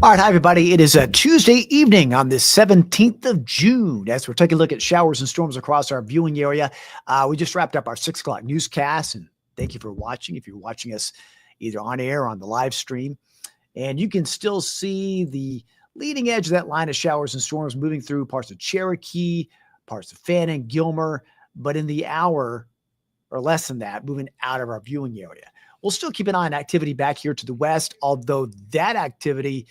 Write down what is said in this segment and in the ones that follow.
All right, hi everybody. It is a Tuesday evening on the 17th of June as we're taking a look at showers and storms across our viewing area. We just wrapped up our 6 o'clock newscast, and thank you for watching. If you're watching us either on air or on the live stream, and you can still see the leading edge of that line of showers and storms moving through parts of Cherokee, parts of Fannin, Gilmer, but in the hour or less than that, moving out of our viewing area. We'll still keep an eye on activity back here to the west, although that activity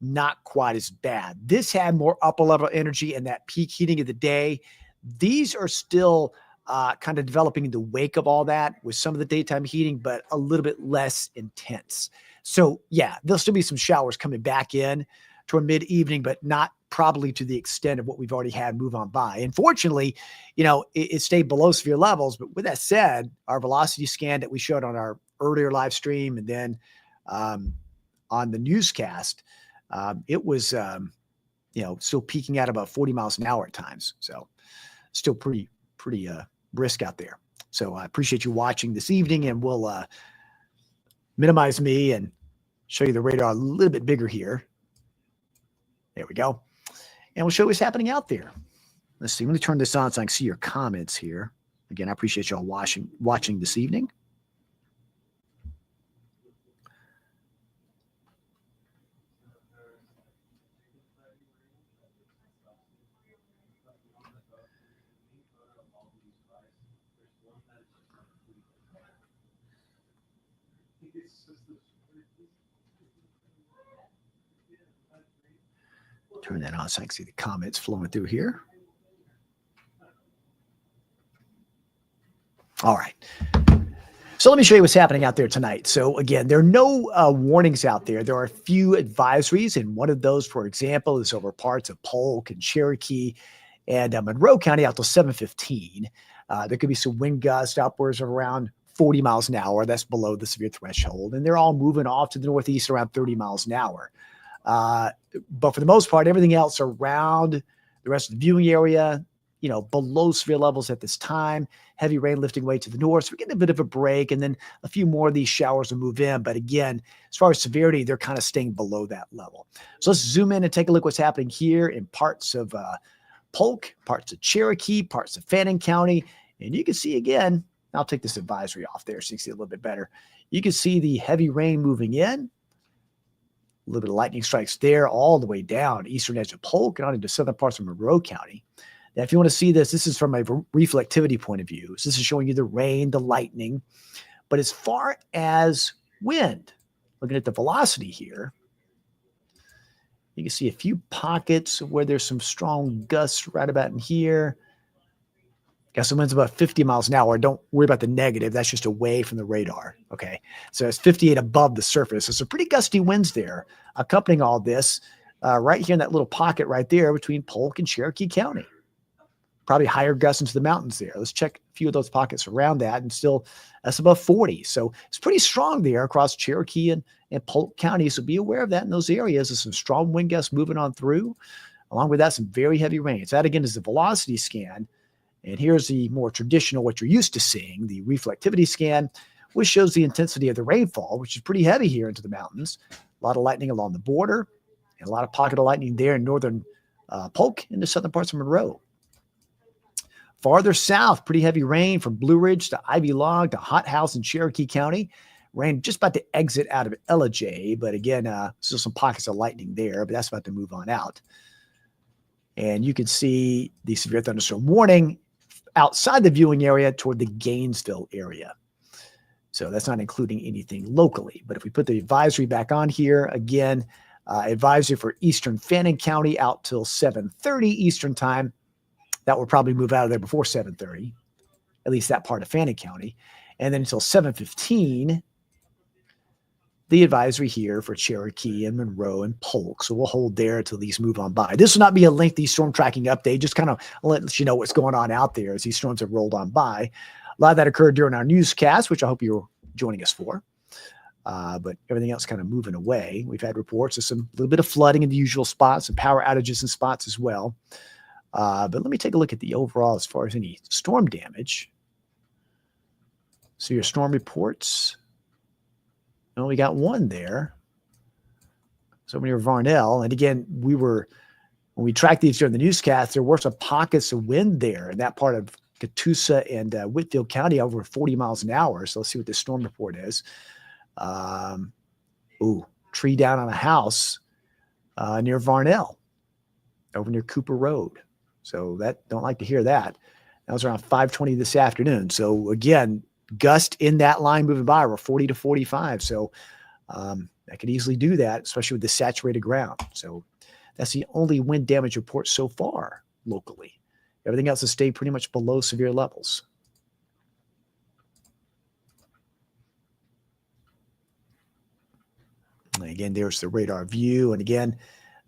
not quite as bad. This had more upper level energy and that peak heating of the day. These are still kind of developing in the wake of all that with some of the daytime heating, but a little bit less intense. So yeah, there'll still be some showers coming back in toward mid-evening, but not probably to the extent of what we've already had move on by. Unfortunately, it stayed below severe levels. But with that said, our velocity scan that we showed on our earlier live stream and then on the newscast, it was, still peaking at about 40 miles an hour at times. So still pretty brisk out there. So I appreciate you watching this evening, and we'll minimize me and show you the radar a little bit bigger here. There we go. And we'll show you what's happening out there. Let's see. Let me turn this on so I can see your comments here. Again, I appreciate y'all watching this evening. Turn that on so I can see the comments flowing through here. All right. So let me show you what's happening out there tonight. So again, there are no warnings out there. There are a few advisories, and one of those, for example, is over parts of Polk and Cherokee and Monroe County out till 7:15. There could be some wind gusts upwards of around 40 miles an hour. That's below the severe threshold. And they're all moving off to the northeast around 30 miles an hour. But for the most part, everything else around the rest of the viewing area, below severe levels at this time. Heavy rain lifting way to the north. So we're getting a bit of a break, and then a few more of these showers will move in. But again, as far as severity, they're kind of staying below that level. So let's zoom in and take a look what's happening here in parts of Polk, parts of Cherokee, parts of Fannin County. And you can see again, I'll take this advisory off there so you can see a little bit better. You can see the heavy rain moving in. A little bit of lightning strikes there all the way down eastern edge of Polk and on into southern parts of Monroe County. Now, if you want to see this, this is from a reflectivity point of view. So this is showing you the rain, the lightning. But as far as wind, looking at the velocity here, you can see a few pockets where there's some strong gusts right about in here. Got some winds about 50 miles an hour. Don't worry about the negative. That's just away from the radar. Okay. So it's 58 above the surface. So some pretty gusty winds there accompanying all this right here in that little pocket right there between Polk and Cherokee County. Probably higher gusts into the mountains there. Let's check a few of those pockets around that, and still that's above 40. So it's pretty strong there across Cherokee and Polk County. So be aware of that in those areas. There's some strong wind gusts moving on through. Along with that, some very heavy rain. So that again is the velocity scan. And here's the more traditional, what you're used to seeing, the reflectivity scan, which shows the intensity of the rainfall, which is pretty heavy here into the mountains. A lot of lightning along the border, and a lot of pocket of lightning there in northern Polk and the southern parts of Monroe. Farther south, pretty heavy rain from Blue Ridge to Ivy Log to Hot House in Cherokee County. Rain just about to exit out of Ellijay, but again, still some pockets of lightning there, but that's about to move on out. And you can see the severe thunderstorm warning outside the viewing area toward the Gainesville area. So that's not including anything locally. But if we put the advisory back on here, again, advisory for eastern Fannin County out till 7:30 Eastern time. That will probably move out of there before 7:30, at least that part of Fannin County. And then until 7:15, the advisory here for Cherokee and Monroe and Polk. So we'll hold there until these move on by. This will not be a lengthy storm tracking update, just kind of let you know what's going on out there as these storms have rolled on by. A lot of that occurred during our newscast, which I hope you're joining us for. But everything else kind of moving away. We've had reports of some little bit of flooding in the usual spots, some power outages in spots as well. But let me take a look at the overall as far as any storm damage. So your storm reports. We got one there. So near Varnell, and again, when we tracked these during the newscast, there were some pockets of wind there in that part of Catoosa and Whitfield County over 40 miles an hour. So let's see what the storm report is. Tree down on a house near Varnell, over near Cooper Road. So don't like to hear that. That was around 5:20 this afternoon. So again, gust in that line moving by were 40 to 45. So that could easily do that, especially with the saturated ground. So that's the only wind damage report so far locally. Everything else has stayed pretty much below severe levels. And again, there's the radar view. And again,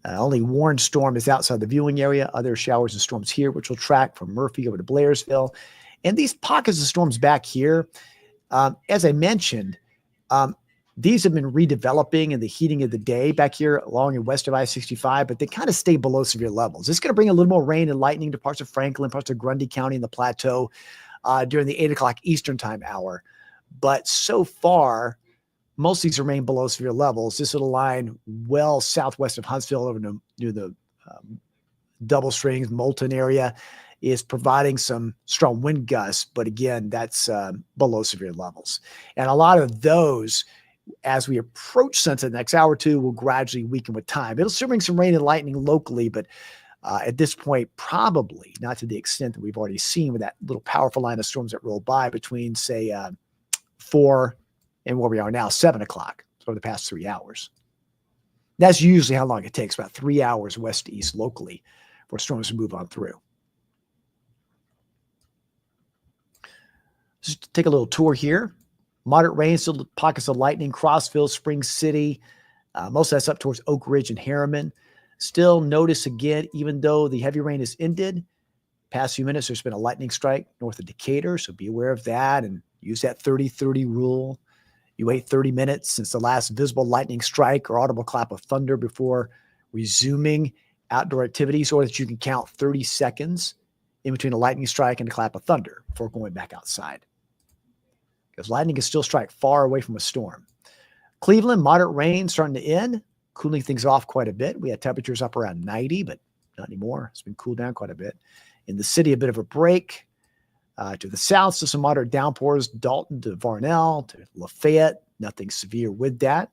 only warned storm is outside the viewing area. Other showers and storms here, which will track from Murphy over to Blairsville. And these pockets of storms back here, as I mentioned, these have been redeveloping in the heating of the day back here along and west of I-65, but they kind of stay below severe levels. It's going to bring a little more rain and lightning to parts of Franklin, parts of Grundy County and the Plateau during the 8 o'clock Eastern time hour. But so far, most of these remain below severe levels. This little line well southwest of Huntsville over near the Double Springs, Moulton area is providing some strong wind gusts. But again, that's below severe levels. And a lot of those, as we approach sunset the next hour or two, will gradually weaken with time. It'll still bring some rain and lightning locally, but at this point, probably not to the extent that we've already seen with that little powerful line of storms that roll by between, say, 4 and where we are now, 7 o'clock, over the past 3 hours. That's usually how long it takes, about 3 hours west to east locally for storms to move on through. Just take a little tour here. Moderate rain, still pockets of lightning, Crossville, Spring City. Most of that's up towards Oak Ridge and Harriman. Still notice again, even though the heavy rain has ended, past few minutes, there's been a lightning strike north of Decatur. So be aware of that and use that 30-30 rule. You wait 30 minutes since the last visible lightning strike or audible clap of thunder before resuming outdoor activities, or that you can count 30 seconds in between a lightning strike and a clap of thunder before going back outside. Because lightning can still strike far away from a storm. Cleveland, moderate rain starting to end, cooling things off quite a bit. We had temperatures up around 90, but not anymore. It's been cooled down quite a bit. In the city, a bit of a break. To the south, so some moderate downpours, Dalton to Varnell to Lafayette. Nothing severe with that.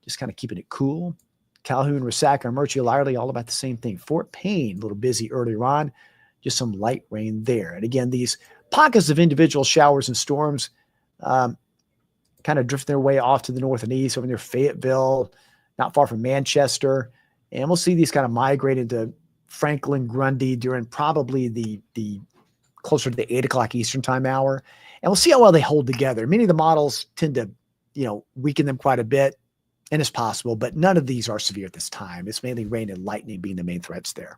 Just kind of keeping it cool. Calhoun, Resaca, and Murchie-Lyerly, all about the same thing. Fort Payne, a little busy earlier on. Just some light rain there. And again, these pockets of individual showers and storms kind of drift their way off to the north and east over near Fayetteville, not far from Manchester. And we'll see these kind of migrate into Franklin, Grundy during probably the closer to the 8 o'clock Eastern time hour. And we'll see how well they hold together. Many of the models tend to, weaken them quite a bit, and it's possible, but none of these are severe at this time. It's mainly rain and lightning being the main threats there.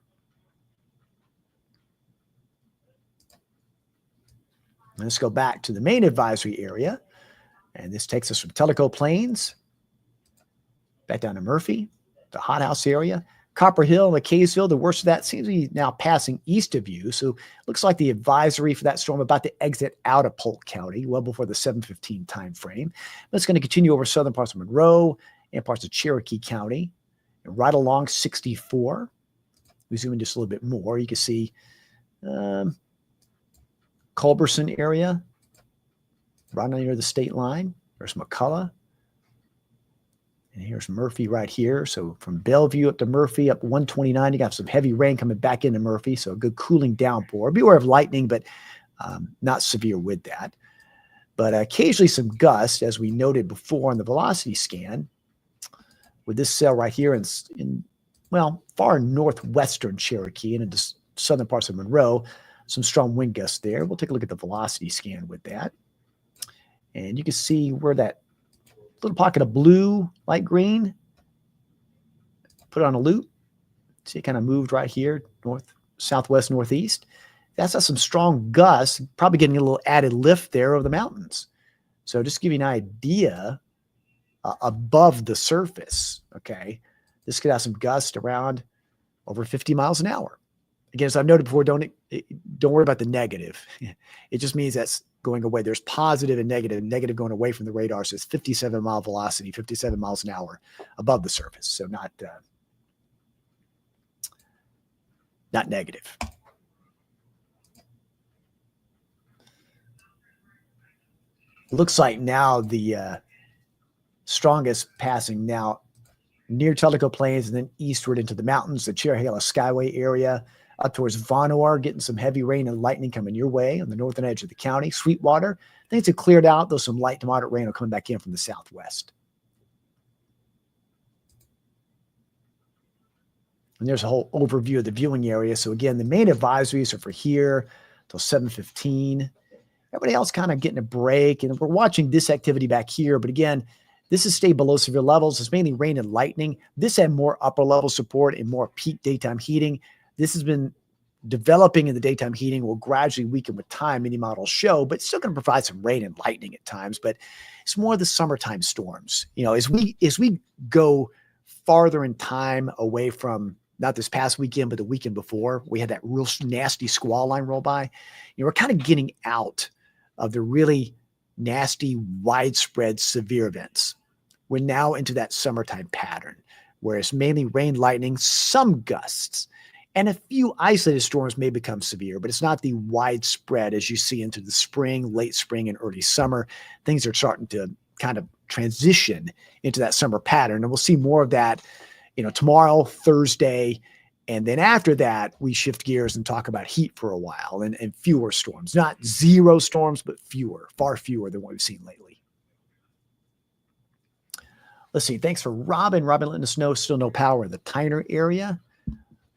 Let's go back to the main advisory area. And this takes us from Tellico Plains back down to Murphy, the hothouse area. Copper Hill and McKaysville, the worst of that seems to be now passing east of you. So looks like the advisory for that storm about to exit out of Polk County well before the 7:15 time frame. But it's going to continue over southern parts of Monroe and parts of Cherokee County and right along 64. We zoom in just a little bit more. You can see Culberson area right near the state line. There's McCullough. And here's Murphy right here. So from Bellevue up to Murphy, up 129, you got some heavy rain coming back into Murphy. So a good cooling downpour. Beware of lightning, but not severe with that. But occasionally some gusts, as we noted before on the velocity scan, with this cell right here in far northwestern Cherokee and into southern parts of Monroe, some strong wind gusts there. We'll take a look at the velocity scan with that. And you can see where that little pocket of blue, light green, put it on a loop. See, it kind of moved right here, north, southwest, northeast. That's got some strong gusts, probably getting a little added lift there over the mountains. So just to give you an idea, above the surface, okay, this could have some gusts around over 50 miles an hour. Again, as I've noted before, don't worry about the negative. It just means that's going away. There's positive and negative. Negative going away from the radar, so it's 57-mile velocity, 57 miles an hour above the surface. So not negative. Looks like now the strongest passing now near Tellico Plains and then eastward into the mountains, the Cherryhala Skyway area, up towards Vonore, getting some heavy rain and lightning coming your way on the northern edge of the county. Sweetwater, things have cleared out, though some light to moderate rain will come back in from the southwest. And there's a whole overview of the viewing area. So again, the main advisories are for here until 7:15. Everybody else kind of getting a break, and we're watching this activity back here. But again, this has stayed below severe levels. It's mainly rain and lightning. This had more upper level support and more peak daytime heating. This has been developing in the daytime heating, will gradually weaken with time, many models show, but still going to provide some rain and lightning at times. But it's more the summertime storms. You know, as we go farther in time away from not this past weekend, but the weekend before, we had that real nasty squall line roll by. You know, we're kind of getting out of the really nasty, widespread, severe events. We're now into that summertime pattern, where it's mainly rain, lightning, some gusts, and a few isolated storms may become severe, but it's not the widespread as you see into the spring, late spring, and early summer. Things are starting to kind of transition into that summer pattern, and we'll see more of that, you know, tomorrow, Thursday, and then after that, we shift gears and talk about heat for a while and fewer storms. Not zero storms, but fewer, far fewer than what we've seen lately. Let's see. Thanks for Robin. Robin letting us know still no power in the Tyner area.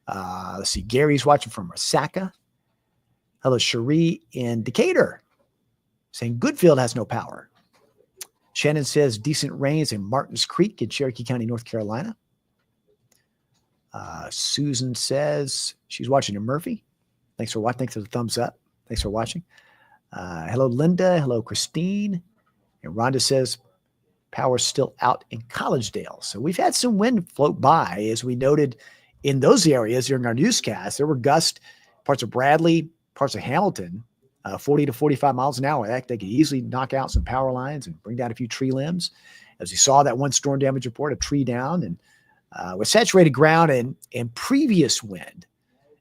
Let's see. Gary's watching from Resaca. Hello, Cherie in Decatur. Saying Goodfield has no power. Shannon says decent rains in Martins Creek in Cherokee County, North Carolina. Susan says she's watching in Murphy. Thanks for watching. Thanks for the thumbs up. Thanks for watching. Hello, Linda. Hello, Christine. And Rhonda says power's still out in Collegedale. So we've had some wind float by, as we noted in those areas during our newscast. There were gusts, parts of Bradley, parts of Hamilton, 40 to 45 miles an hour. They could easily knock out some power lines and bring down a few tree limbs. As you saw that one storm damage report, a tree down, and with saturated ground and previous wind,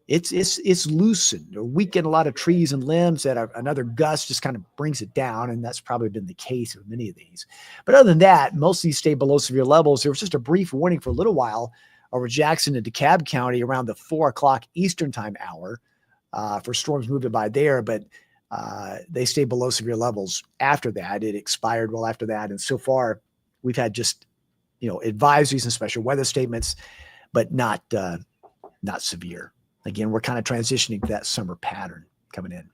it's loosened or weakened a lot of trees and limbs. That another gust just kind of brings it down, and that's probably been the case with many of these. But other than that, most of these stay below severe levels. There was just a brief warning for a little while over Jackson and DeKalb County around the 4 o'clock Eastern time hour for storms moving by there, but they stay below severe levels after that. It expired well after that, and so far we've had just advisories and special weather statements, but not severe. Again, we're kind of transitioning to that summer pattern coming in.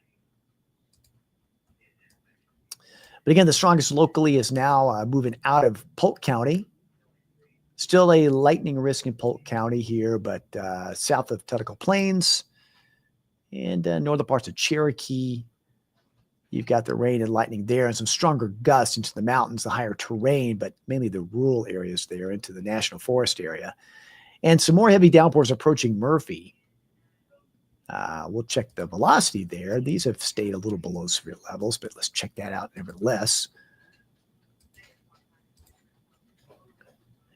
But again, the strongest locally is now moving out of Polk County. Still a lightning risk in Polk County here, but south of Tellico Plains and northern parts of Cherokee, you've got the rain and lightning there and some stronger gusts into the mountains, the higher terrain, but mainly the rural areas there into the National Forest area. And some more heavy downpours approaching Murphy. We'll check the velocity there. These have stayed a little below severe levels, but let's check that out nevertheless.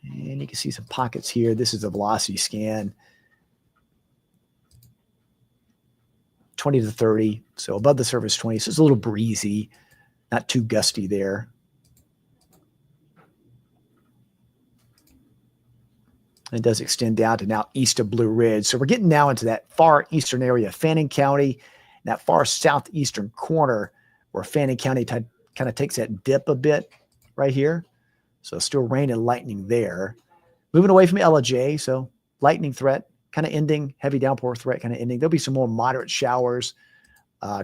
And you can see some pockets here. This is a velocity scan. 20 to 30, so above the surface 20. So it's a little breezy, not too gusty there. It does extend down to now east of Blue Ridge. So we're getting now into that far eastern area of Fannin County, that far southeastern corner where Fannin County kind of takes that dip a bit right here. So still rain and lightning there. Moving away from LJ, so lightning threat kind of ending, heavy downpour threat kind of ending. There'll be some more moderate showers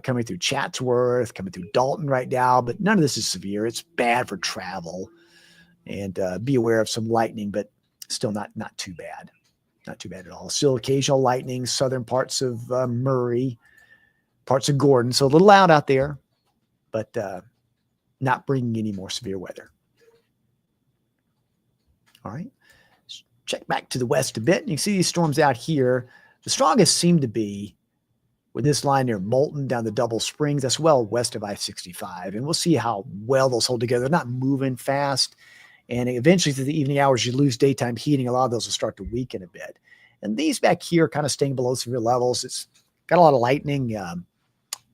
coming through Chatsworth, coming through Dalton right now, but none of this is severe. It's bad for travel. And be aware of some lightning, but still not too bad. Not too bad at all. Still occasional lightning, southern parts of Murray, parts of Gordon. So a little loud out there, but not bringing any more severe weather. All right. Check back to the west a bit. And you can see these storms out here. The strongest seem to be with this line near Moulton down to Double Springs, that's well west of I-65. And we'll see how well those hold together. They're not moving fast. And eventually through the evening hours, you lose daytime heating. A lot of those will start to weaken a bit. And these back here are kind of staying below severe levels. It's got a lot of lightning,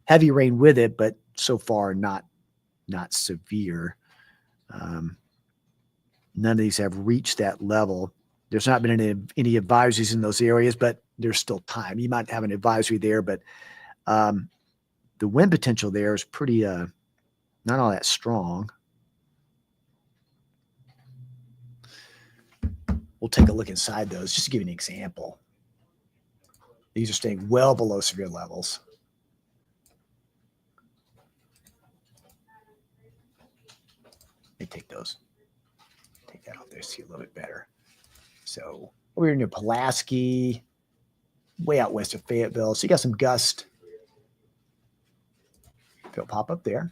heavy rain with it, but so far not severe. None of these have reached that level. There's not been any advisories in those areas, but there's still time. You might have an advisory there, but the wind potential there is pretty not all that strong. We'll take a look inside those just to give you an example. These are staying well below severe levels. Let me take those. Take that off there, see a little bit better. So over here near Pulaski, way out west of Fayetteville. So you got some gust. They'll pop up there.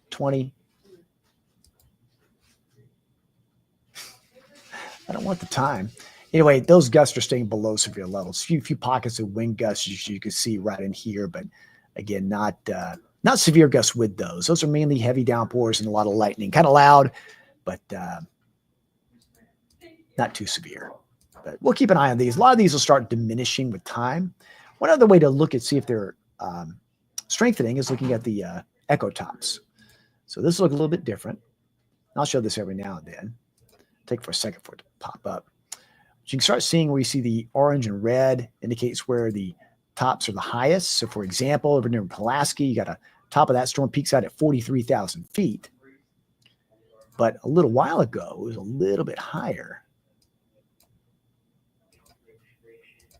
20. I don't want the time. Anyway, those gusts are staying below severe levels. Few pockets of wind gusts you can see right in here, but again, not severe gusts with those. Those are mainly heavy downpours and a lot of lightning. Kind of loud, but not too severe. But we'll keep an eye on these. A lot of these will start diminishing with time. One other way to look at see if they're strengthening is looking at the echo tops. So this will look a little bit different. I'll show this every now and then. Take for a second for it to pop up. But you can start seeing where you see the orange and red indicates where the tops are the highest. So for example, over near Pulaski, you got a top of that storm peaks out at 43,000 feet. But a little while ago, it was a little bit higher.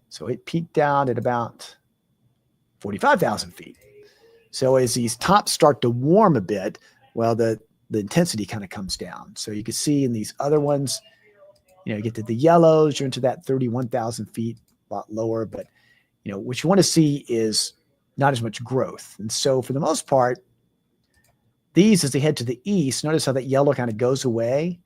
So it peaked out at about 45,000 feet. So as these tops start to warm a bit, well, the intensity kind of comes down. So you can see in these other ones, you get to the yellows, you're into that 31,000 feet, a lot lower. But, what you want to see is not as much growth. And so for the most part, these, as they head to the east, notice how that yellow kind of goes away.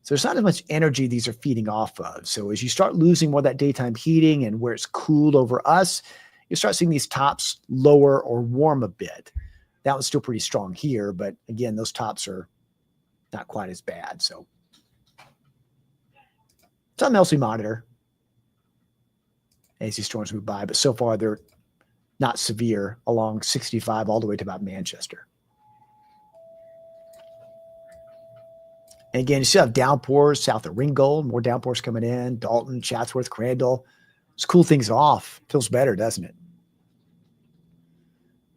So there's not as much energy these are feeding off of. So as you start losing more of that daytime heating and where it's cooled over us, you start seeing these tops lower or warm a bit. That one's still pretty strong here, but again, those tops are not quite as bad. So something else we monitor as these storms move by, but so far they're not severe along 65 all the way to about Manchester. And again, you still have downpours south of Ringgold, more downpours coming in, Dalton, Chatsworth, Crandall. Just cool things off. Feels better, doesn't it?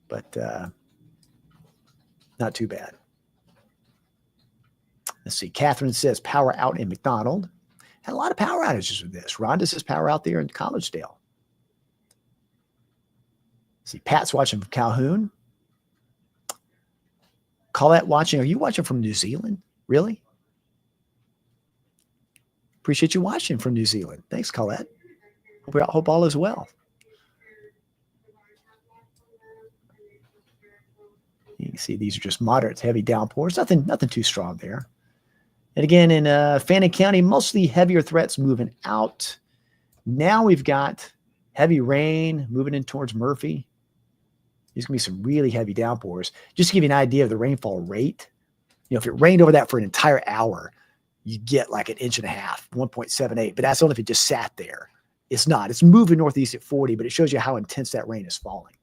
But not too bad. Let's see. Catherine says power out in McDonald. Had a lot of power outages with this. Rhonda says power out there in Collegedale. Let's see. Pat's watching from Calhoun. Colette watching. Are you watching from New Zealand? Really? Appreciate you watching from New Zealand. Thanks, Colette. Hope all is well. You can see these are just moderate to heavy downpours. Nothing too strong there. And again, in Fannin County, mostly heavier threats moving out. Now we've got heavy rain moving in towards Murphy. There's going to be some really heavy downpours. Just to give you an idea of the rainfall rate, if it rained over that for an entire hour, you get like 1.5 inches, 1.78. But that's only if it just sat there. It's not. It's moving northeast at 40, but it shows you how intense that rain is falling.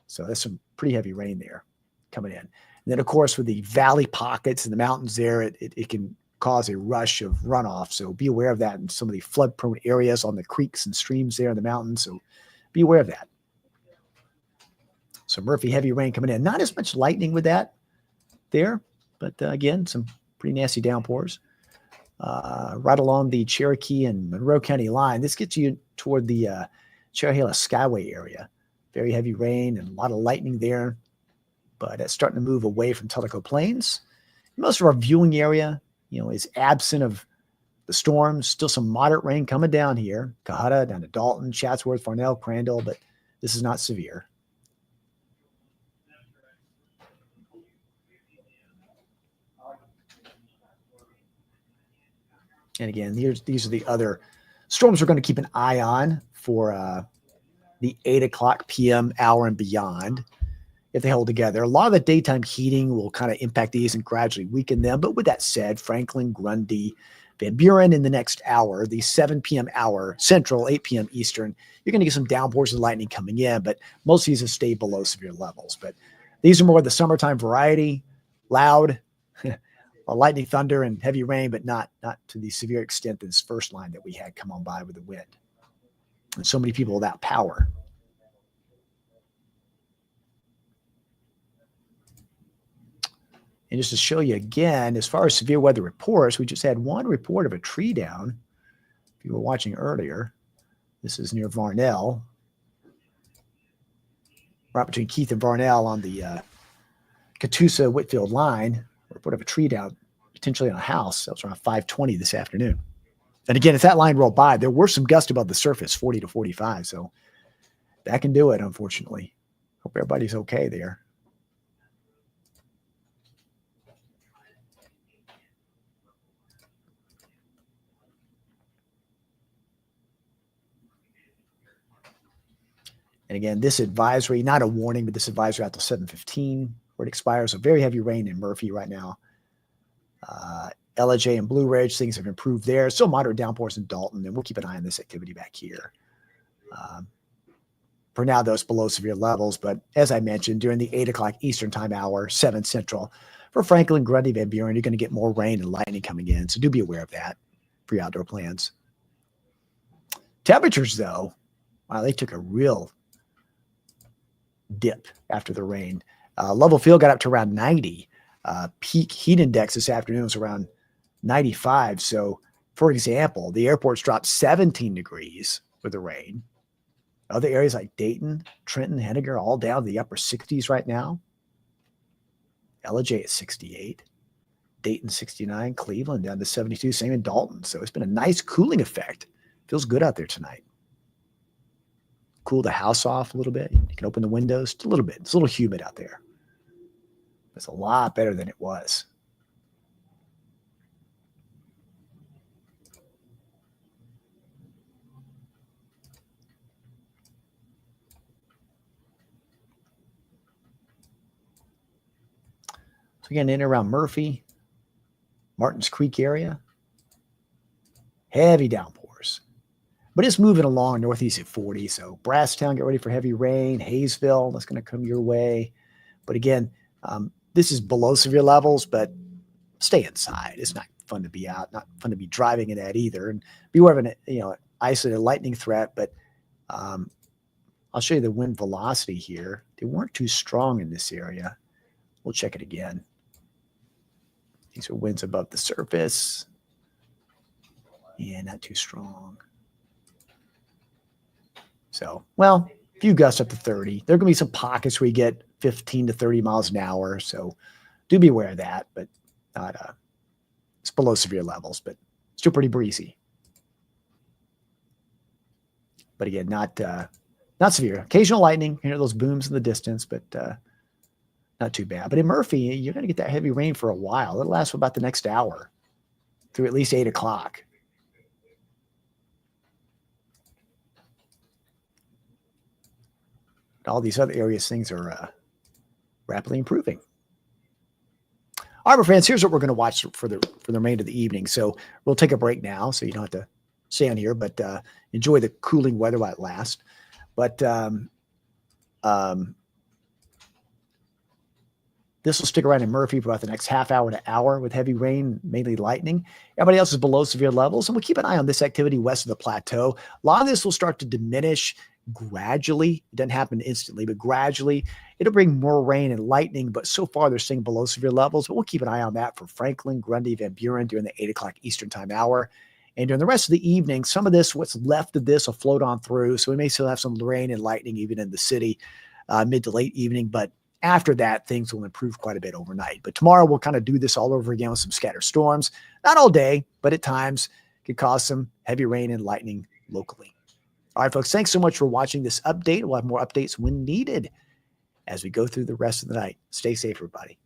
So that's some pretty heavy rain there coming in. And then, of course, with the valley pockets and the mountains there, it can cause a rush of runoff. So be aware of that in some of the flood-prone areas on the creeks and streams there in the mountains. So be aware of that. So Murphy, heavy rain coming in. Not as much lightning with that there, but again, some pretty nasty downpours. Right along the Cherokee and Monroe County line. This gets you toward the Cherahela Skyway area. Very heavy rain and a lot of lightning there, but it's starting to move away from Tellico Plains. Most of our viewing area, is absent of the storms. Still some moderate rain coming down here. Cohutta, down to Dalton, Chatsworth, Farnell, Crandall, but this is not severe. And again, these are the other storms we're going to keep an eye on for the 8 o'clock p.m. hour and beyond, if they hold together. A lot of the daytime heating will kind of impact these and gradually weaken them. But with that said, Franklin, Grundy, Van Buren in the next hour, the 7 p.m. hour Central, 8 p.m. Eastern, you're going to get some downpours of lightning coming in, but most of these will stay below severe levels. But these are more the summertime variety, loud, lightning, thunder, and heavy rain, but not to the severe extent that this first line that we had come on by with the wind. And so many people without power. And just to show you again, as far as severe weather reports, we just had one report of a tree down. If you were watching earlier, this is near Varnell, right between Keith and Varnell on the Catoosa-Whitfield line. Report of a tree down, potentially on a house. That was around 5:20 this afternoon. And again, if that line rolled by, there were some gusts above the surface, 40 to 45. So that can do it, unfortunately. Hope everybody's okay there. And again, this advisory, not a warning, but this advisory out till 7:15, where it expires. So very heavy rain in Murphy right now. LJ and Blue Ridge, things have improved there. Still moderate downpours in Dalton, and we'll keep an eye on this activity back here. For now, though, it's below severe levels. But as I mentioned, during the 8 o'clock Eastern time hour, 7 Central, for Franklin, Grundy, Van Buren, you're going to get more rain and lightning coming in. So do be aware of that for your outdoor plans. Temperatures, though, wow, they took a real dip after the rain. Level field got up to around 90. Peak heat index this afternoon was around 95. So, for example, the airport's dropped 17 degrees with the rain. Other areas like Dayton, Trenton, Henniger, all down to the upper 60s right now. LJ at 68. Dayton 69. Cleveland down to 72. Same in Dalton. So it's been a nice cooling effect. Feels good out there tonight. Cool the house off a little bit. You can open the windows just a little bit. It's a little humid out there. It's a lot better than it was. So again, in and around Murphy, Martins Creek area, heavy downpours. But it's moving along northeast at 40. So Brasstown, get ready for heavy rain. Hayesville, that's going to come your way. But again, this is below severe levels, but stay inside. It's not fun to be out, not fun to be driving in that either. And beware of an isolated lightning threat. But I'll show you the wind velocity here. They weren't too strong in this area. We'll check it again. These are winds above the surface. Yeah, not too strong. So, well, a few gusts up to 30. There are going to be some pockets where you get 15 to 30 miles an hour. So do be aware of that, but not it's below severe levels, but still pretty breezy. But again, not severe. Occasional lightning, you hear those booms in the distance, but not too bad. But in Murphy, you're going to get that heavy rain for a while. It'll last for about the next hour through at least 8 o'clock. All these other areas, things are rapidly improving. All right, my friends, here's what we're going to watch for the remainder of the evening. So we'll take a break now, so you don't have to stay on here, but enjoy the cooling weather while it lasts. But this will stick around in Murphy for about the next half hour to hour with heavy rain, mainly lightning. Everybody else is below severe levels, and we'll keep an eye on this activity west of the plateau. A lot of this will start to diminish gradually. It doesn't happen instantly, but gradually it'll bring more rain and lightning. But so far they're staying below severe levels, but we'll keep an eye on that for Franklin, Grundy, Van Buren during the 8 o'clock Eastern time hour. And during the rest of the evening, some of this, what's left of this, will float on through. So we may still have some rain and lightning even in the city mid to late evening. But after that, things will improve quite a bit overnight. But tomorrow we'll kind of do this all over again with some scattered storms. Not all day, but at times could cause some heavy rain and lightning locally. All right, folks, thanks so much for watching this update. We'll have more updates when needed as we go through the rest of the night. Stay safe, everybody.